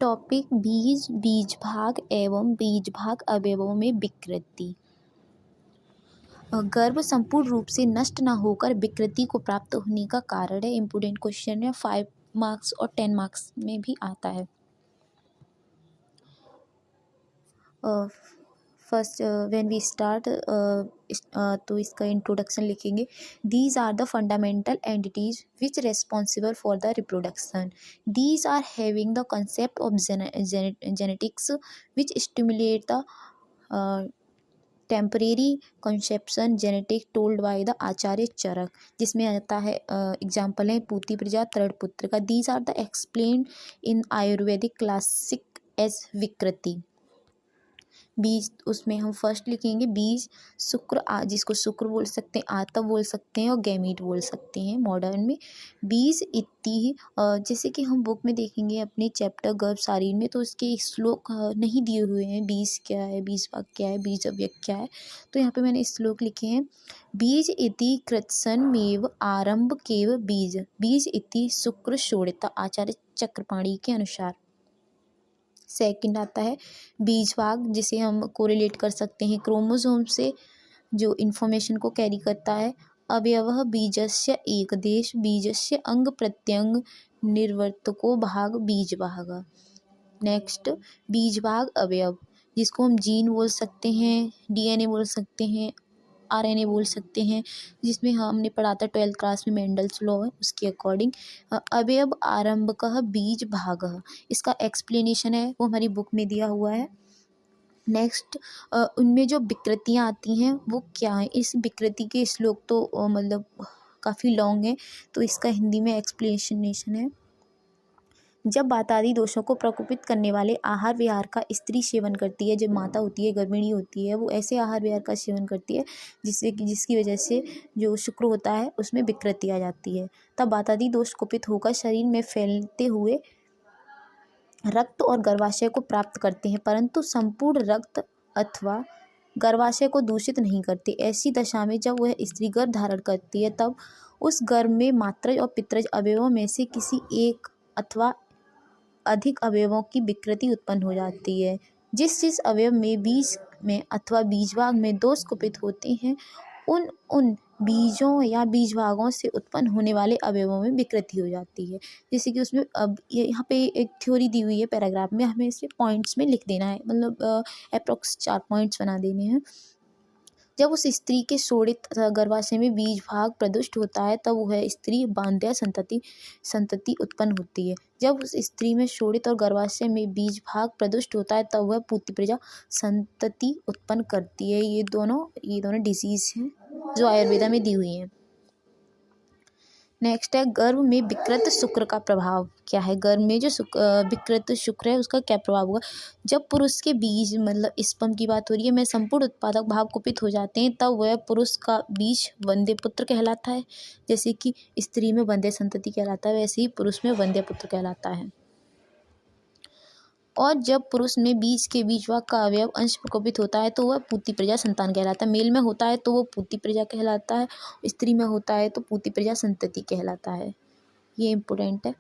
Topic बीज, बीज भाग एवं बीज भाग अवयवों में विकृति। गर्भ संपूर्ण रूप से नष्ट न होकर विकृति को प्राप्त होने का कारण है। इम्पोर्टेंट क्वेश्चन है, 5 मार्क्स और 10 मार्क्स में भी आता है। फर्स्ट व्हेन वी स्टार्ट तो इसका इंट्रोडक्शन लिखेंगे। These are the fundamental entities which responsible for the reproduction. These are having the concept of genetics which stimulate the temporary conception genetic told by the Acharya Charak, जिसमें आता है example है पूती प्रजा, तृणपुत्र का। These are the explained in Ayurvedic classic as विकृति। बीज, उसमें हम फर्स्ट लिखेंगे बीज, शुक्र, जिसको शुक्र बोल सकते हैं, आतव बोल सकते हैं और गैमीट बोल सकते हैं मॉडर्न में। बीज इति, जैसे कि हम बुक में देखेंगे अपने चैप्टर गर्भ शारीर में, तो उसके श्लोक नहीं दिए हुए हैं, बीज क्या है, बीज भाग क्या है, बीज अव्यय क्या है। तो यहाँ पे मैंने श्लोक लिखे हैं। बीज इति कृत्सनमेव आरंभ केव बीज, बीज इति शुक्र शोणिता, आचार्य चक्रपाणी के अनुसार। सेकंड आता है बीज भाग, जिसे हम कोरिलेट कर सकते हैं क्रोमोसोम से, जो इन्फॉर्मेशन को कैरी करता है। अवयवः बीजस्य एकदेश, बीजस्य अंग प्रत्यंग निर्वर्तको भाग बीज भाग। नेक्स्ट बीज भाग अवयव, जिसको हम जीन बोल सकते हैं, डीएनए बोल सकते हैं, आरएनए बोल सकते हैं, जिसमें हमने पढ़ा था 12th क्लास में मेंडल्स लॉ है उसके अकॉर्डिंग। अवयव आरंभकः बीज भागः, इसका एक्सप्लेनेशन है वो हमारी बुक में दिया हुआ है। नेक्स्ट उनमें जो विकृतियाँ आती हैं वो क्या है। इस विकृति के श्लोक तो मतलब काफ़ी लॉन्ग है, तो इसका हिंदी में एक्सप्लेनेशन है। जब वातादि दोषों को प्रकोपित करने वाले आहार विहार का स्त्री सेवन करती है, जब माता होती है, गर्भिणी होती है, वो ऐसे आहार विहार का सेवन करती है जिसकी वजह से जो शुक्र होता है उसमें विकृति आ जाती है। तब वातादि दोष कुपित होकर शरीर में फैलते हुए रक्त और गर्भाशय को प्राप्त करते हैं, परंतु संपूर्ण रक्त अथवा गर्भाशय को दूषित नहीं करते। ऐसी दशा में जब वह स्त्री गर्भ धारण करती है, तब उस गर्भ में मात्रज और पित्रज अवयवों में से किसी एक अथवा अधिक अवयवों की विकृति उत्पन्न हो जाती है। जिस अवयव में बीज में अथवा बीज भाग में दोष कुपित होते हैं, उन बीजों या बीज भागों से उत्पन्न होने वाले अवयवों में विकृति हो जाती है। जैसे कि उसमें अब यहाँ पे एक थ्योरी दी हुई है पैराग्राफ में, हमें इसे पॉइंट्स में लिख देना है, मतलब अप्रॉक्स 4 पॉइंट्स बना देने हैं। जब उस स्त्री के शोणित गर्भाशय में बीज भाग प्रदुष्ट होता है, तब वह स्त्री बांध्या संतति उत्पन्न होती है। जब उस स्त्री में शोणित और गर्भाशय में बीज भाग प्रदुष्ट होता है, तब वह पूती प्रजा संतति उत्पन्न करती है। ये दोनों डिजीज हैं जो आयुर्वेदा में दी हुई हैं। नेक्स्ट है गर्भ में विकृत शुक्र का प्रभाव क्या है। गर्भ में जो विकृत शुक्र है उसका क्या प्रभाव होगा। जब पुरुष के बीज, मतलब स्पर्म की बात हो रही है, में संपूर्ण उत्पादक भाव कुपित हो जाते हैं, तब वह पुरुष का बीज वंध्य पुत्र कहलाता है। जैसे कि स्त्री में वंध्य संतति कहलाता है, वैसे ही पुरुष में वंध्य पुत्र कहलाता है। और जब पुरुष में बीज के बीज भाग का अवयव अंश प्रकोपित होता है, तो वह पूती प्रजा संतान कहलाता है। मेल में होता है तो वो पूती प्रजा कहलाता है, स्त्री में होता है तो पूती प्रजा संतति कहलाता है। ये इम्पोर्टेंट है।